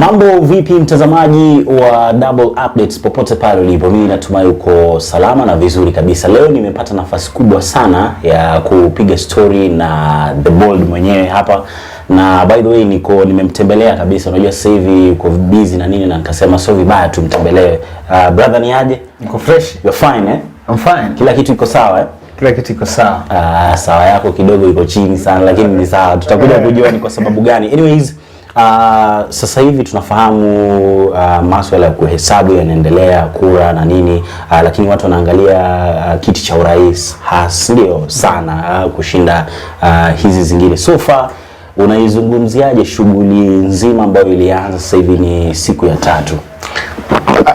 Mambo vipi mtazamaji wa Double Updates popote pale ulipo, mimi natumai uko salama na vizuri kabisa. Leo nimepata nafasi kubwa sana ya kupiga story na The Bold mwenyewe hapa, na by the way nimemtembelea kabisa. Unajua sasa hivi uko busy na nini, na nikasema sio vibaya tumtembelee. Brother ni aje? Niko fresh. You're fine eh? I'm fine. Kila kitu iko sawa eh? Kila kitu iko sawa. Sawa yako kidogo iko chini sana, lakini ni sawa. Tutakuja kujua ni kwa sababu gani. Anyways, sasa hivi tunafahamu masuala ya kuhesabu yanaendelea, kura na nini, lakini watu wanaangalia kiti cha urais ndio sana kushinda hizi zingine. So far unaizungumziaje shughuli nzima ambayo ilianza sasa hivi ni siku ya 3?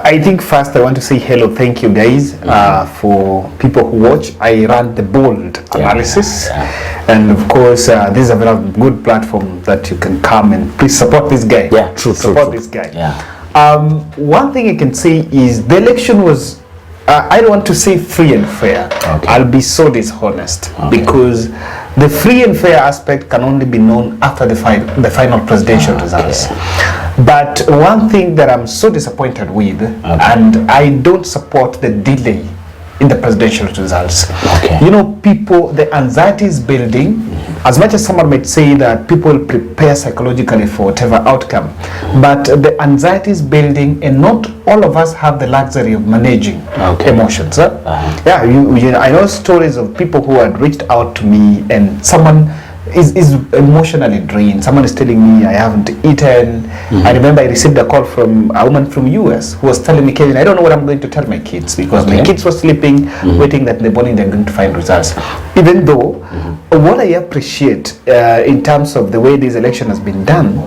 I think first I want to say hello, thank you guys for people who watch. I run The Bold analysis, and of course this is a very good platform that you can come and please support this guy. Yeah, true. This guy. Yeah. One thing I can say is the election was, I don't want to say free and fair. Okay. I'll be so dishonest because the free and fair aspect can only be known after the final presidential results. But one thing that I'm so disappointed with, and I don't support the delay in the presidential results. You know, people, the anxiety is building. As much as someone might say that people prepare psychologically for whatever outcome, but the anxiety is building, and not all of us have the luxury of managing emotions. Yeah, I know stories of people who had reached out to me, and someone is emotionally drained. Someone is telling me I haven't eaten. I remember I received a call from a woman from US who was telling me, Kevin, I don't know what I'm going to tell my kids because my kids were sleeping, waiting that in the morning they're going to find results. Even though what I appreciate in terms of the way this election has been done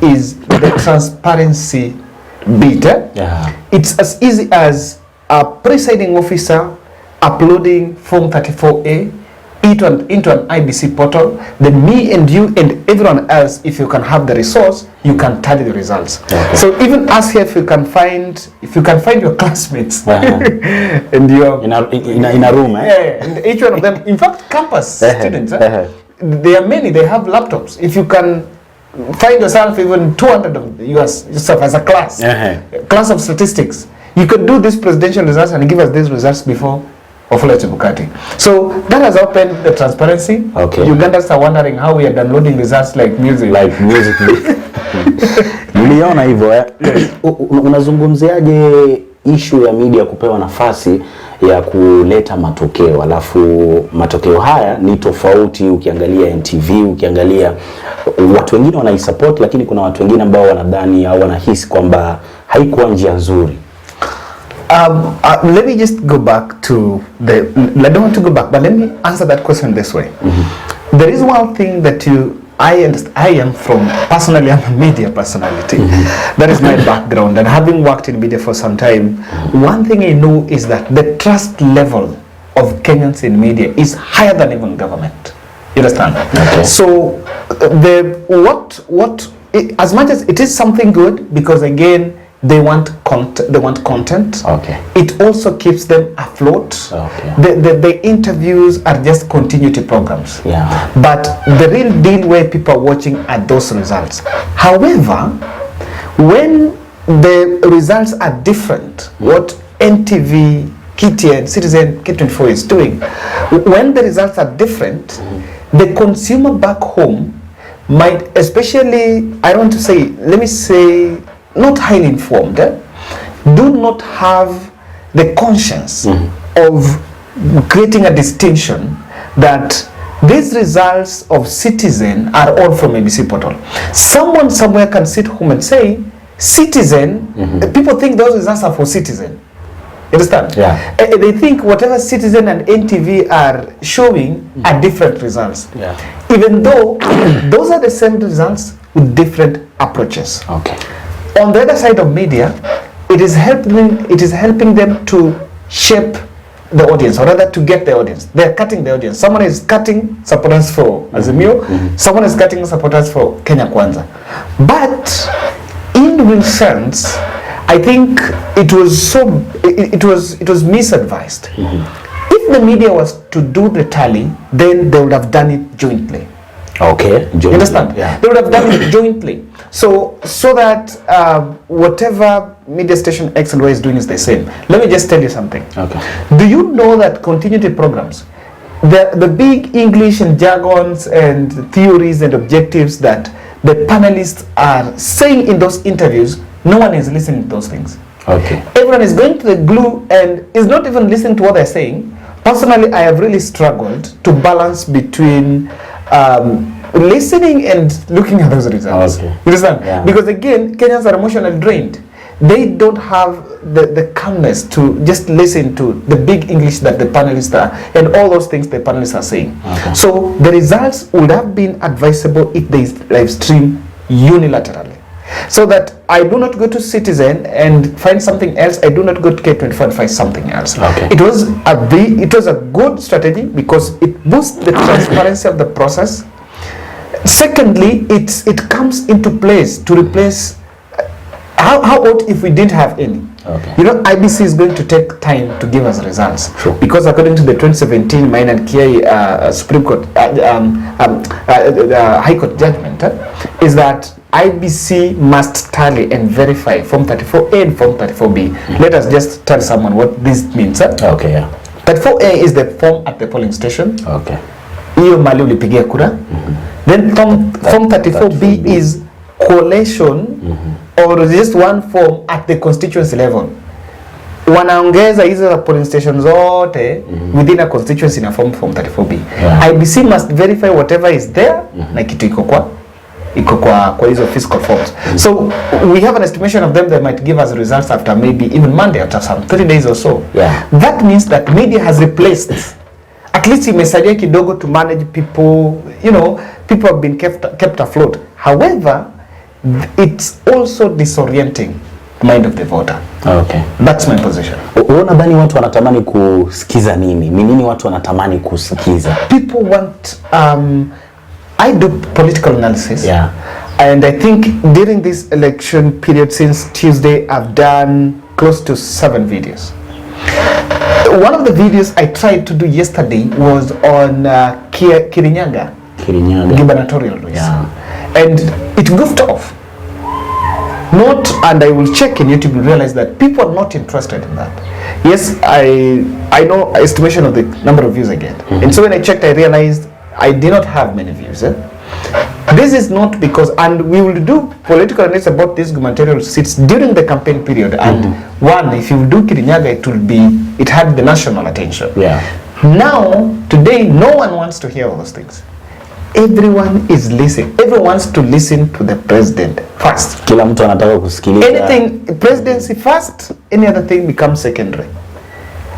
is the transparency bit. It's as easy as a presiding officer uploading Form 34A into an IBC portal. Then me and you and everyone else, if you can have the resource, you can tally the results. So even us here, if you can find your classmates and you're in a room, and each one of them, in fact campus students, there are many, they have laptops. If you can find yourself even 200 of yourself as a class, class of statistics, you could do this presidential results and give us these results before Bukati. So that has opened the transparency. Ugandans are wondering how we are downloading results like music. Niliona hivyo Unazungumziaje issue ya media kupewa nafasi ya kuleta matokeo, alafu matokeo haya ni tofauti? Ukiangalia NTV, ukiangalia watu wengine wanaisupport, lakini kuna watu wengine ambao wanadhani au wanahisi kwamba haikuwa njia nzuri. Let me just go back to I don't want to go back, but let me answer that question this way. There is one thing that I am from, personally I'm a media personality. That is my background, and having worked in media for some time, one thing I know is that the trust level of Kenyans in media is higher than even government. You understand? So as much as it is something good, because again they want content. It also keeps them afloat. The interviews are just continuity programs. But the real deal where people are watching are those results. However, when the results are different, what NTV, KTN, Citizen, K24 is doing, when the results are different, the consumer back home might, especially, let me say, not highly informed, do not have the conscience of creating a distinction that these results of Citizen are all from ABC portal. Someone somewhere can sit home and say, Citizen, people think those results are for Citizen. You understand? They think whatever Citizen and NTV are showing are different results. Even though those are the same results with different approaches. On the other side of media, it is helping them to shape the audience, or rather to get the audience. They are cutting the audience. Someone is cutting supporters for Azimio, someone is cutting supporters for Kenya Kwanza. But in real sense, I think it was misadvised. If the media was to do the tally, then they would have done it jointly. Okay. You understand? Yeah. They would have done it jointly. So that whatever media station X and Y is doing is the same. Let me just tell you something. Okay. Do you know that continuity programs, the big English and jargons and theories and objectives that the panelists are saying in those interviews, no one is listening to those things. Okay. Everyone is going to the glue and is not even listening to what they're saying. Personally, I have really struggled to balance between listening and looking at those results. Okay. You understand? Yeah. Because again, Kenyans are emotionally drained. They don't have the calmness to just listen to the big English that the panelists are and all those things the panelists are saying. Okay. So the results would have been advisable if they live stream unilaterally. So that I do not go to Citizen and find something else. I do not go to K24 and find something else. Okay. It was a good strategy because it boosts the transparency of the process. Secondly, it comes into place to replace. How about if we didn't have any? Okay. You know, IBC is going to take time to give us results. Sure. Because according to the 2017 Mine and Kiai Supreme Court High Court judgment, is that IBC must tally and verify Form 34A and Form 34B. Let us just tell someone what this means. Okay, yeah. 34A is the form at the polling station. Okay. Hiyo mali ulipigia kura. Then form 34B is collation or just one form at the constituency level. Wanaongeza hizo polling stations zote within a constituency in a form 34B. Yeah. IBC must verify whatever is there na kitu iko kwa hizo fiscal forms. So we have an estimation of them that might give us results after maybe even Monday, after some 3 days or so. Yeah. That means that media has replaced, at least imesaidia kidogo to manage people, you know, people have been kept afloat. However, it's also disorienting the mind of the voter. Okay. That's my position. Unadhani watu wanatamani kusikiza nini? Ni nini watu wanatamani kusikiza? People want I do political analysis. Yeah. And I think during this election period since Tuesday, I've done close to 7 videos. One of the videos I tried to do yesterday was on Kirinyaga gubernatorial race. Yeah. And it goofed off. And I will check in YouTube and realize that people are not interested in that. Yes, I know estimation of the number of views I get. And so when I checked, I realized I did not have many views. This is not because, and we will do political analysis about these gubernatorial seats during the campaign period. And one, if you do Kirinyaga, it had the national attention. Yeah. Now, today, no one wants to hear all those things. Everyone is listening. Everyone wants to listen to the president first. Kila mtu anataka kusikiliza. Anything, presidency first, any other thing becomes secondary.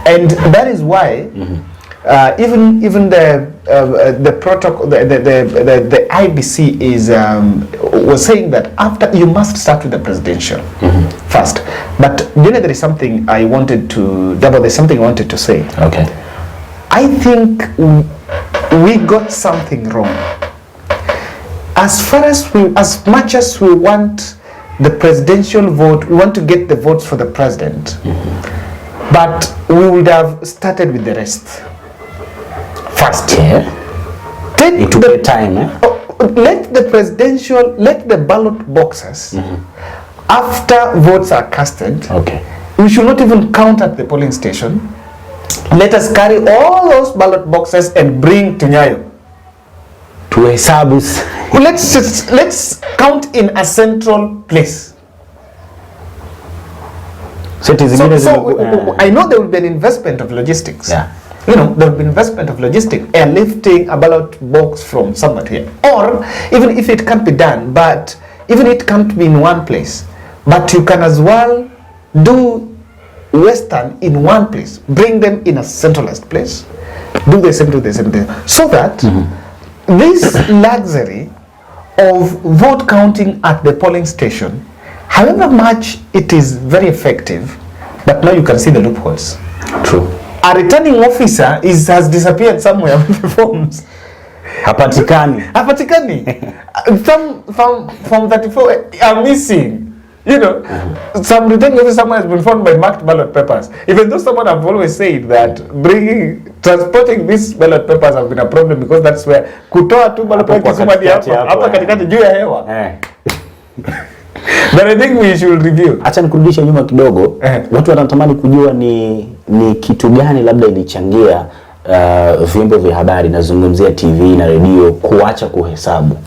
And that is why even the protocol, the IBC was saying that after you must start with the presidential first. But then there is something I wanted to There's something I wanted to say. Okay. I think we got something wrong. As much as we want the presidential vote, we want to get the votes for the president, but we would have started with the rest first. Yeah. It took the time. Let the ballot boxes, after votes are casted, okay, we should not even count at the polling station. Let us carry all those ballot boxes and bring to Nyayo. To hesabu. Let's count in a central place. So I know there will be an investment of logistics. Yeah. You know, there will be investment of logistics, airlifting a ballot box from somewhere here. Or even if it can't be done, but even it can't be in one place. But you can as well do Western in one place, bring them in a centralized place, do the same thing, so that this luxury of vote counting at the polling station, however much it is very effective, but now you can see the loopholes. True. A returning officer has disappeared somewhere with the forms. Hapatikani. From 34 are missing. You know, some returning officer someone has been found by marked ballot papers. Even though someone have always said that transporting these ballot papers have been a problem because that's where kutoa tu ballot papers hapa katikati juu ya hewa. But I think we should review. Acha nikurudishe nyuma kidogo. Watu wanatamani kujua ni kitu gani labda ilichangia vyombo vya habari, nazungumzia TV na radio, kuacha kuhesabu.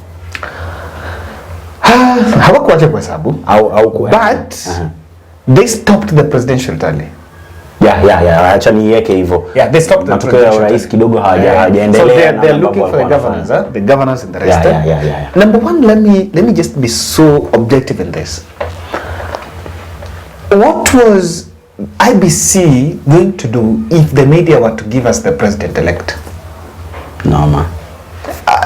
Hawakuacha kuhesabu but they stopped the presidential tally. Acha niweke hivyo. They stopped the presidential tally. Kidogo hajaendelea. So they're looking for the governance and the rest. Number one, let me just be so objective in this. What was IBC going to do if the media were to give us the president-elect? No, man.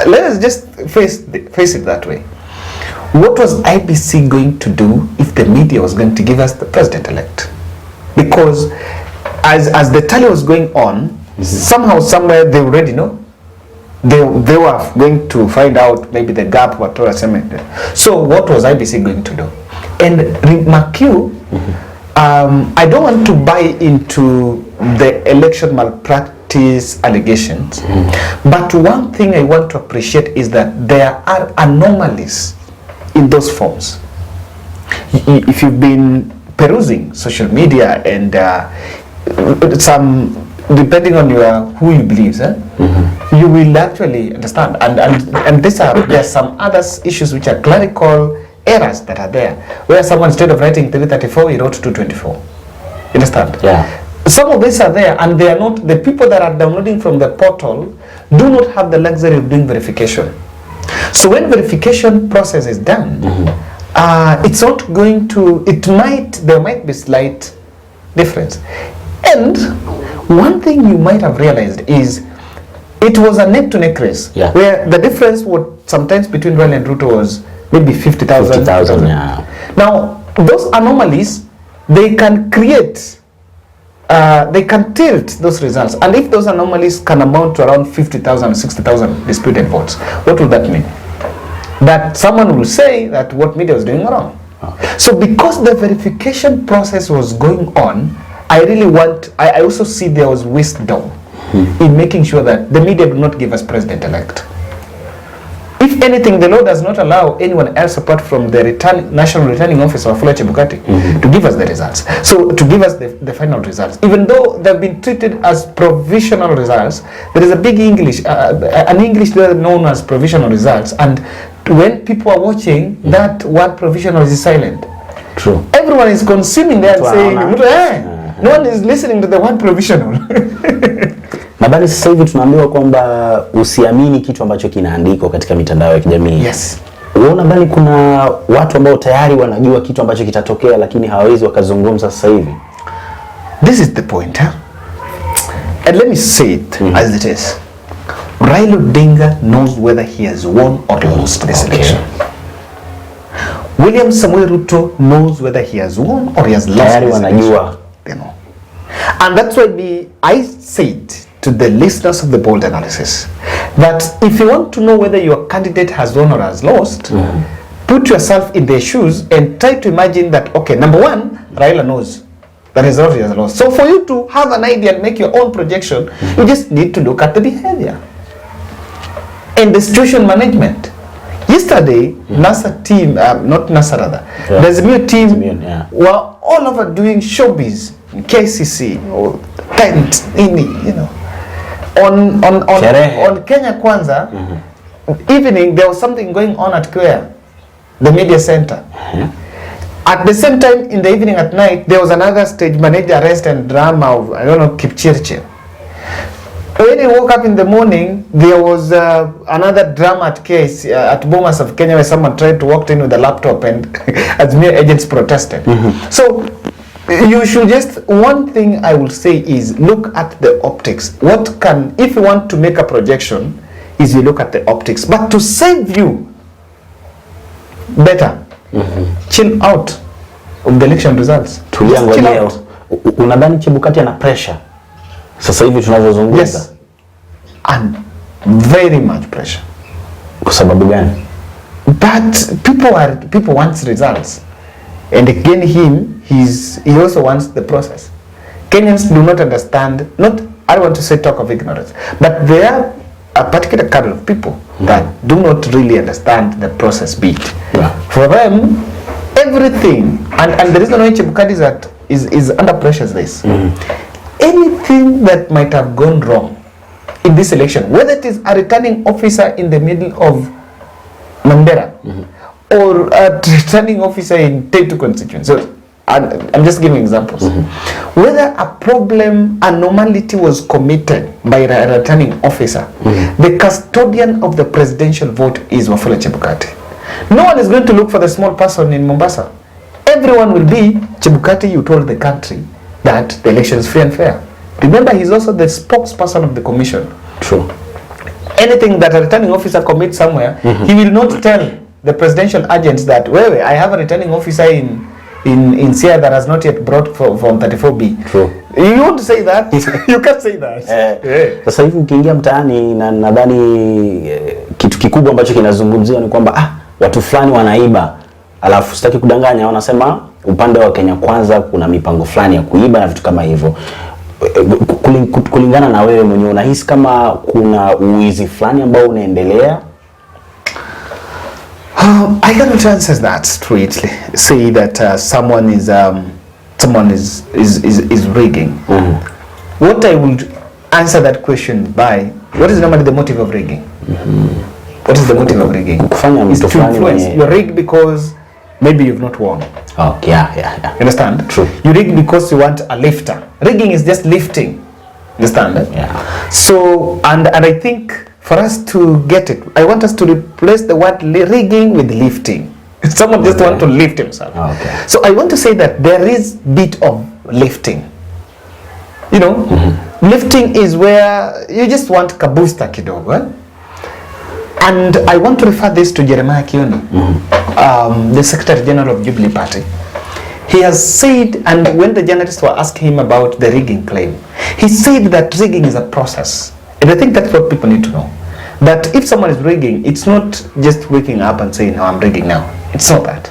Let us just face it that way. What was IBC going to do if the media was going to give us the president-elect? Because as the tally was going on, somehow, somewhere, they already know. They were going to find out maybe the gap, whatever. So what was IBC going to do? And mark you, I don't want to buy into the election malpractice allegations, but one thing I want to appreciate is that there are anomalies in those forms. If you've been perusing social media and some, depending on who you believe, you will actually understand. And there are some other issues which are clerical errors that are there, where someone, instead of writing 334, he wrote 224. You understand? Yeah. Some of these are there, and they are not, the people that are downloading from the portal do not have the luxury of doing verification. So when verification process is done, it's not going to, there might be slight difference. And one thing you might have realized is it was a neck-to-neck race, where the difference was sometimes between Raila and Ruto was maybe 50,000. Now, those anomalies, they can create, they can tilt those results. And if those anomalies can amount to around 50,000 or 60,000 disputed votes, what will that mean? That someone will say that what media was doing wrong. So because the verification process was going on, I also see there was wisdom in making sure that the media do not give us president-elect. If anything, the law does not allow anyone else apart from the National Returning Officer of Wafula Chebukati to give us the results. So to give us the final results, even though they've been treated as provisional results, there is a big an English word known as provisional results, and when people are watching, that word provisional is silent. True. Everyone is consuming that saying, no one is listening to the word provisional. Nadhani sasa hivi tunaambiwa kwamba usiamini kitu ambacho kinaandikwa katika mitandao ya kijamii. Yes. Wewe nadhani kuna watu ambao tayari wanajua kitu ambacho kitatokea lakini hawawezi wakazungumza sasa hivi? This is the point, and let me say it as it is. Raila Odinga knows whether he has won or lost this election. William Samoei Ruto knows whether he has won or he has lost this election. You know. And that's why I said to the listeners of the Bold Analysis that if you want to know whether your candidate has won or has lost, put yourself in their shoes and try to imagine that, okay, number one, Raila knows the result he has lost. So for you to have an idea and make your own projection, you just need to look at the behavior and the situation management. Yesterday, NASA team, not NASA rather, there's a new team were all over doing showbiz, KCC, or tent, you know. On Kenya Kwanza, evening, there was something going on at Kwea, the media center. At the same time, in the evening at night, there was another stage manager arrest and drama of, I don't know, Kipchirchir. When he woke up in the morning, there was another drama at case at Bomas of Kenya where someone tried to walk in with a laptop and Azmir agents protested. So you should just, one thing I will say is look at the optics. If you want to make a projection, is you look at the optics. But to save you, better, chill out of the election results. Chill out. Unadhani Chebukati ana pressure? Sasa hivi tunavyozungumza. Yes. And very much pressure. Kwa sababu gani? But people want results. And again, he also wants the process. Kenyans do not understand, I don't want to say talk of ignorance, but there are a particular kind of people that do not really understand the process bit. Yeah. For them, everything, and the reason why Chebukati is under pressure is this. Anything that might have gone wrong in this election, whether it is a returning officer in the middle of Mandera, or a returning officer in Tetu constituency. So, I'm just giving examples. Whether a problem, a normality was committed by a returning officer, the custodian of the presidential vote is Wafula Chebukati. No one is going to look for the small person in Mombasa. Everyone will be Chebukati. You told the country that the election is free and fair. Remember, he's also the spokesperson of the commission. True. Anything that a returning officer commits somewhere, he will not tell the presidential agents that, wait, I have a returning officer in Sia that has not yet brought from 34B. True. You want to say that? You can't say that. Sasa hivi ukiingia mtaani na nadhani kitu kikubwa ambacho kinazungumziwa ni kwamba watu fulani wanaiba. Alafu sitaki kudanganya, wanasema upande wa Kenya Kwanza kuna mipango fulani ya kuiba na vitu kama hivyo. Kulingana na wewe mwenyewe, unahisi kama kuna uwizi fulani ambao unaendelea? I cannot answer that straightly. Say that someone is rigging. What I would answer that question by, what is normally the motive of rigging? What is the motive of rigging? It's to influence. You rig because maybe you've not won. Oh, yeah. Understand? True. You rig because you want a lifter. Rigging is just lifting. Understand? Yeah. So, and I think for us to get it, I want us to replace the word rigging with lifting. Someone just want to lift himself. Okay. So I want to say that there is bit of lifting. You know, lifting is where you just want kabusta kidogo. And I want to refer this to Jeremiah Kioni, the Secretary General of Jubilee Party. He has said, and when the journalists were asking him about the rigging claim, he said that rigging is a process. And I think that's what people need to know. That if someone is rigging, it's not just waking up and saying, no, I'm rigging now. It's not that.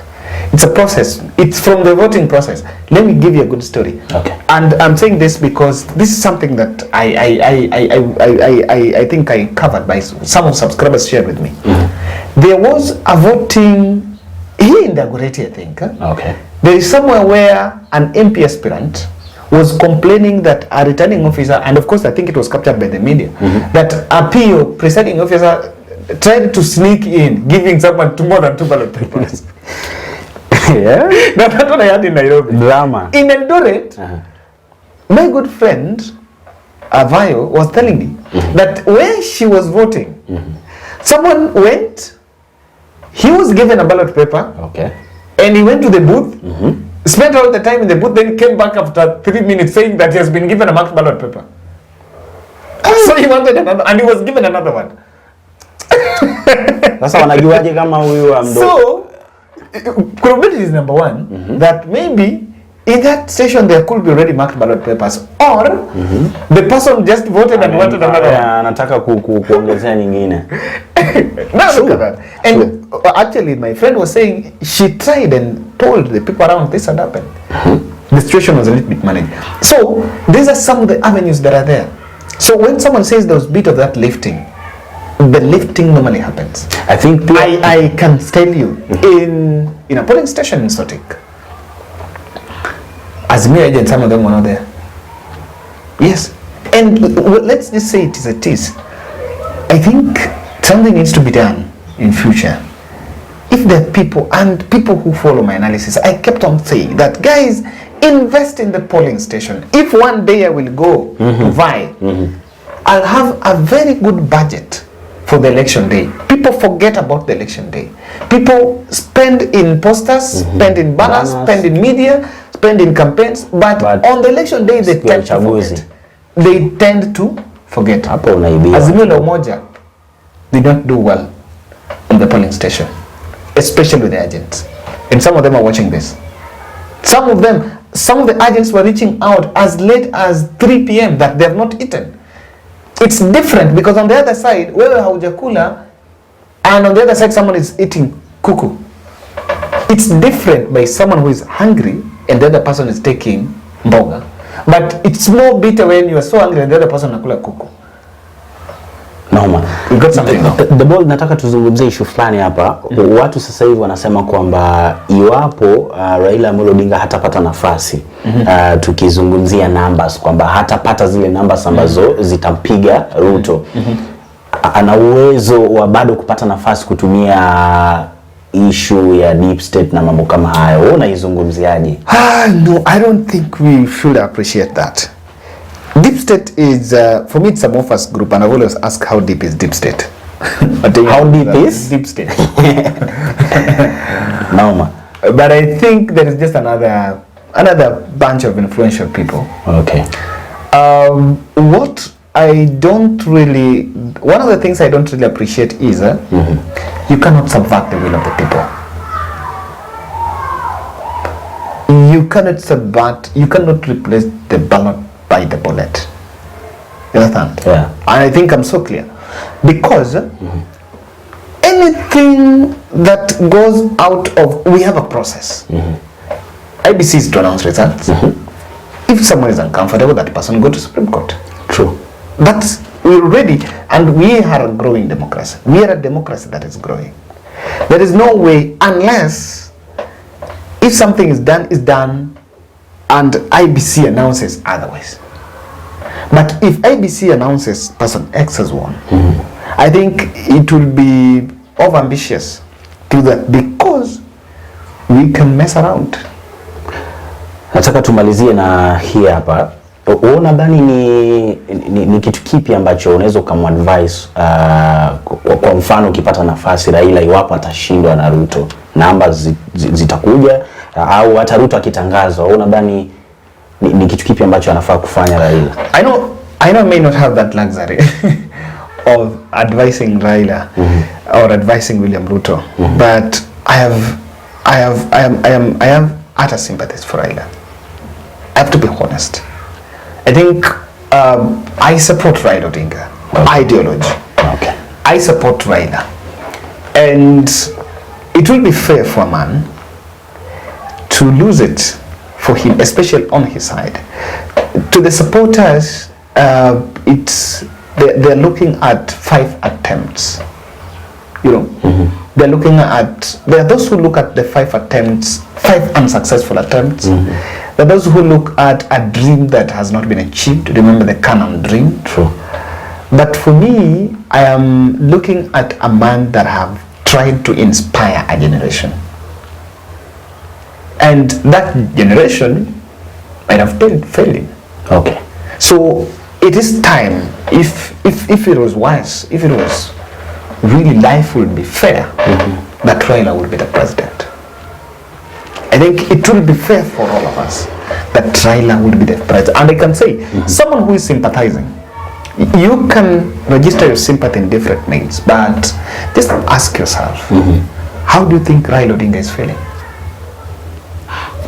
It's a process. It's from the voting process. Let me give you a good story. Okay. And I'm saying this because this is something that I think I covered by some of subscribers shared with me. There was a voting here in Dagoretti, I think. Okay. There is somewhere where an MP aspirant was complaining that a returning officer, and of course I think it was captured by the media, that a PO, presiding officer, tried to sneak in, giving someone more than 2 ballot papers. Yeah. That's what I had in Nairobi. Drama. In Eldoret, my good friend Avayo was telling me that when she was voting, someone went, he was given a ballot paper, and he went to the booth, spent all the time in the booth, then came back after 3 minutes saying that he has been given a marked ballot paper. So he wanted another, and he was given another one. Sasa wanajuaje kama huyu amdo? So probability is number one, that maybe in that station there could be already marked ballot papers, or the person just voted and wanted another one. Anataka kuongezea nyingine. Now look at that. And actually my friend was saying she tried and told the people around this had happened. The situation was a little bit managed. So these are some of the avenues that are there. So when someone says there was a bit of that lifting, the lifting normally happens. I think I can tell you in a polling station in Sotik, as me agent, some of them were not there. Yes. And let's just say it is a tease. I think something needs to be done in future. If there are people, and people who follow my analysis, I kept on saying that, guys, invest in the polling station. If one day I will go to vie, I'll have a very good budget for the election day. People forget about the election day. People spend in posters, spend in banners, spend in media, spend in campaigns, but on the election day they tend to forget. They tend to forget. Azimio la Umoja did not do well on the polling station, especially with the agents. And some of them are watching this. Some of the agents were reaching out as late as 3 p.m. that they have not eaten. It's different because on the other side, wewe haujakula, and on the other side someone is eating kuku. It's different by someone who is hungry and the other person is taking mboga. But it's more bitter when you are so hungry and the other person anakula kuku. Naoma. We got something now. The ball, nataka tuzungumzie issue fulani hapa. Watu sasa hivi wanasema kwamba iwapo Raila Amolo Odinga hatapata nafasi, tukizungumzia numbers kwamba hatapata zile numbers ambazo zitampiga Ruto. Ana uwezo wa bado kupata nafasi kutumia issue ya deep state na mambo kama hayo. Wewe unaizungumziaje? No, I don't think we should appreciate that. Deep state is, for me, it's a Mofas group, and I've always asked how deep is deep state. How deep is? Deep state. Naoma. But I think there is just another bunch of influential people. Okay. What I don't really, one of the things I don't really appreciate is you cannot subvert the will of the people. You cannot subvert, you cannot replace the ballot by the bullet. You understand? Yeah. And I think I'm so clear. Because anything that goes out of, we have a process. IBC is to announce results. If someone is uncomfortable, that person go to Supreme Court. True. But we're ready, and we are a growing democracy. We are a democracy that is growing. There is no way, unless if something is done, and IBC announces otherwise. But if IBC announces person X has won, I think it will be overambitious to that, because we can mess around. Nataka tumalizie na hii hapa. Unadhani ni kitu kipi ambacho unaweza kumadvise kwa mfano ukipata nafasi Raila iwapo atashindwa na Ruto, namba zitakuja au hata Ruto akitangazwa, unadhani ni kitu kipi ambacho anafaa kufanya Raila? I know I may not have that luxury of advising Raila or advising William Ruto, but I have utter sympathies for Raila. I have to be honest. I think I support Raila Odinga ideology. Okay. I support Raila, and it will be fair for a man to lose it for him, especially on his side. To the supporters, they're looking at 5 attempts. You know, they're looking at, there are those who look at the 5 attempts, 5 unsuccessful attempts. There are those who look at a dream that has not been achieved. Remember the Canaan dream? True. But for me, I am looking at a man that have tried to inspire a generation. And that generation might have failed him. Okay. So it is time, if it was wise, if it was really life would be fair, that Raila would be the president. I think it will be fair for all of us that Raila would be the president. And I can say, someone who is sympathizing, you can register your sympathy in different names, but just ask yourself, how do you think Raila Odinga is feeling?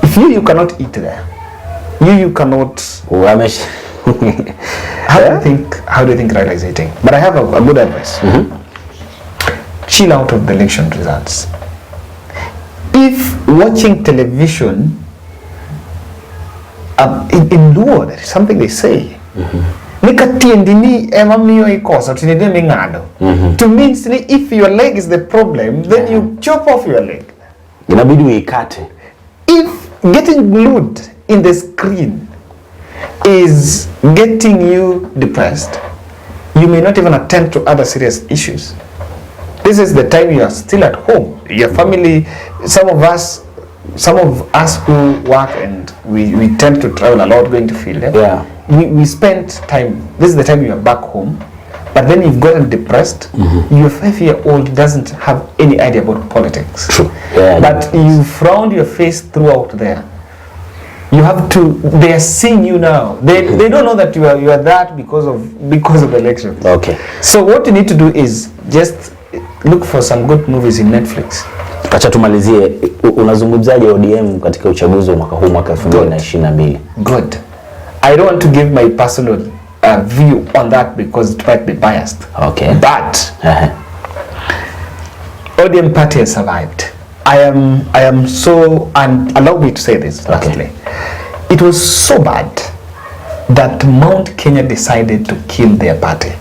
If you cannot eat there, you cannot. How do you think Raila is eating? But I have a good advice. Chill out of the election results. If watching television, in Luo, there is something they say. To means if your leg is the problem, then you chop off your leg. If getting glued in the screen is getting you depressed, you may not even attend to other serious issues. This is the time you are still at home. Your family, some of us who work and we tend to travel a lot going to field. Yeah. We spend time, this is the time you are back home, but then you've gotten depressed. Your 5-year-old doesn't have any idea about politics. True. Yeah, but you frowned your face throughout there. You have to, they are seeing you now. They don't know that you are that because of elections. Okay. So what you need to do is just look for some good movies in Netflix. Acha tumalizie, unazungumzaje ODM katika uchaguzi wa mwaka huu mwaka 2022? Good. I don't want to give my personal view on that because it might be biased. Okay. But ODM party has survived. I am so, and allow me to say this lastly. It was so bad that Mount Kenya decided to kill their party.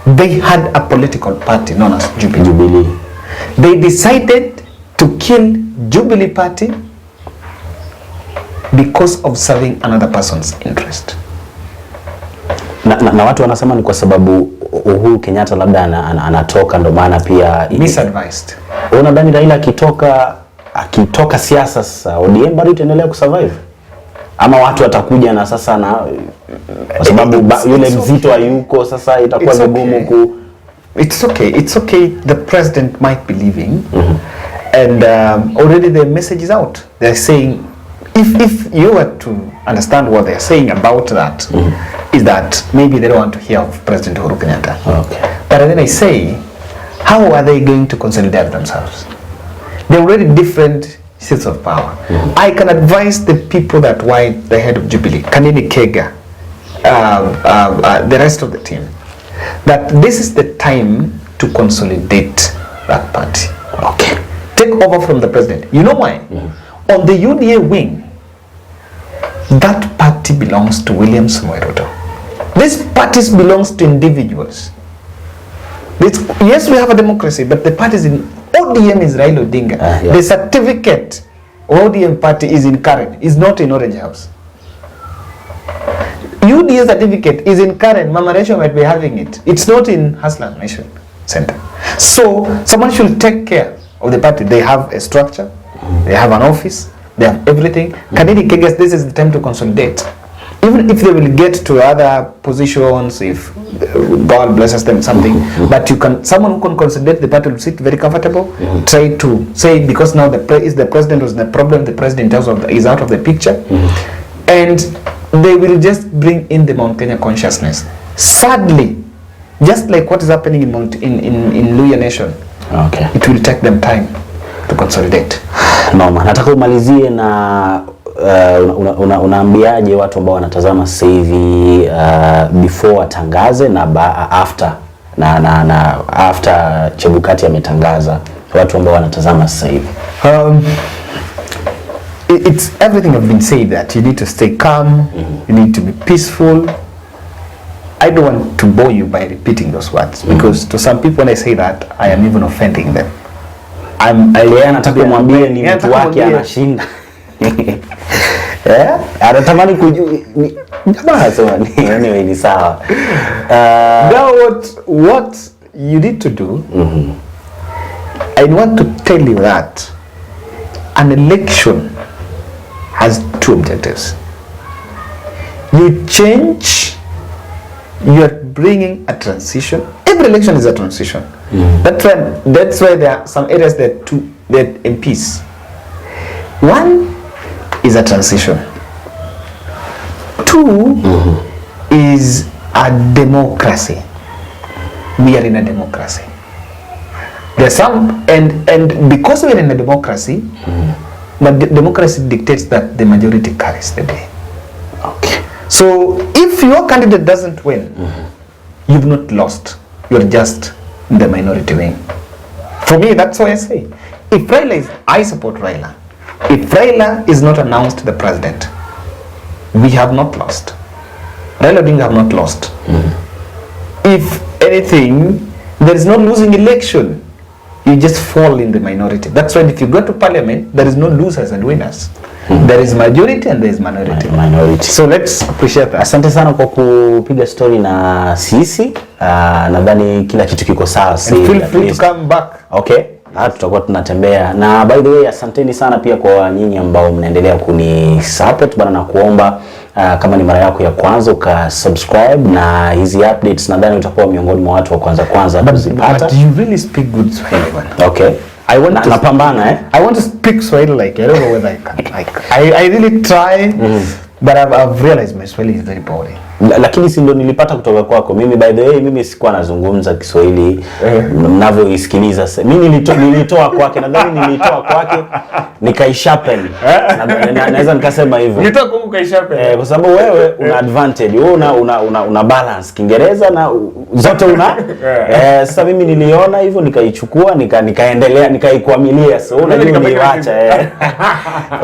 They had a political party known as Jubilee. They decided to kill Jubilee party because of serving another person's interest. Na watu wanasema ni kwa sababu Uhuru Kenyatta labda anatoka ndo maana pia misadvised. Unadhani Raila akitoka siasa sasa ODM bado itaendelea kusurvive? Ama watu watakuja na sasa na kwa sababu yule mzito hayuko sasa itakuwa vigumu ku It's okay. The president might be leaving. And already the message is out. They're saying if you were to understand what they're saying about that, is that maybe they don't want to hear of President Uhuru Kenyatta. But then I say, how are they going to consolidate themselves? They're already different seats of power. I can advise the people that were the head of Jubilee, Kanini Kega, the rest of the team, that this is the time to consolidate that party. Take over from the president. You know why? On the UDA wing, that party belongs to William Samoei Ruto. This party belongs to individuals. Yes, we have a democracy, but the parties in ODM is Raila Odinga. The certificate of ODM party is in Karen, is not in Orange House. UDA certificate is in Karen. Mama Rachel might be having it. It's not in Haslam Nation Center. So someone should take care of the party. They have a structure, they have an office, they have everything. Kanini Kegas, this is the time to consolidate. Even if they will get to other positions, if God blesses them something, but someone who can consolidate the party will sit very comfortable. Try to say, because now the president was the problem, the president is out of the picture, and they will just bring in the Mount Kenya consciousness. Sadly, just like what is happening in Luya Nation, it will take them time to consolidate. Mama, nataka umalizie na unaambiaje watu ambao wanatazama sasa hivi before atangaze na after after Chebukati ametangaza, watu ambao wanatazama sasa hivi? It's everything have been said, that you need to stay calm, you need to be peaceful. I don't want to bore you by repeating those words, because to some people when I say that, I am even offending them. Nataka kumwambia ni mtu wake anashinda. Anatamani kujua jamaa sema ni anyway ni sawa. Now what you need to do, I want to tell you that an election has two objectives. You change, you are bringing a transition. Every election is a transition. That's why there are some areas that in peace. One is a transition. Two is a democracy. We are in a democracy. There's some, and because we are in a democracy, but democracy dictates that the majority carries the day. So if your candidate doesn't win, you've not lost. You're just in the minority wing. For me, that's why I say, if Raila I support Raila. If Raila is not announced the president, we have not lost. Raila Odinga have not lost. If anything, there is no losing election. You just fall in the minority. That's why if you go to parliament, there is no losers and winners. There is majority and there is minority. So let's appreciate that. Asante sana kwa kupiga story na sisi. Nadhani kila kitu kiko sawa sasa. Feel free to come back. Tutakuwa tunatembea. Na by the way, asanteni sana pia kwa nyinyi ambao mnaendelea kunisupport bana, na kuomba kama ni mara yako ya kwanza ukasubscribe, na hizi updates nadhani utakuwa miongoni mwa watu wa kwanza kuzipata. But you really speak good Swahili, man. I want to napambana I want to speak Swahili like I don't know whether I can. I really try, but I've realized my Swahili is very boring. Lakini si ndo nilipata kutoka kwako. Mimi by the way, mimi sikuwa nazungumza Kiswahili mnavyoisikiliza. Mimi nilitoa kwake, nadhani nilitoa kwake nikaisharpen. Naweza nikasema hivyo. Nilitoa kwako ukaisharpen. Kwa sababu wewe una advantage. Wewe una balance Kiingereza na zote una. Sasa mimi niliona hivyo nikaichukua nikaendelea nikaikwamilia. So unajua niiacha.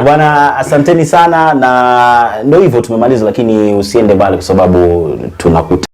Bwana, asanteni sana, na ndio hivyo tumemaliza, lakini usiende mbali kwa sababu tunakuta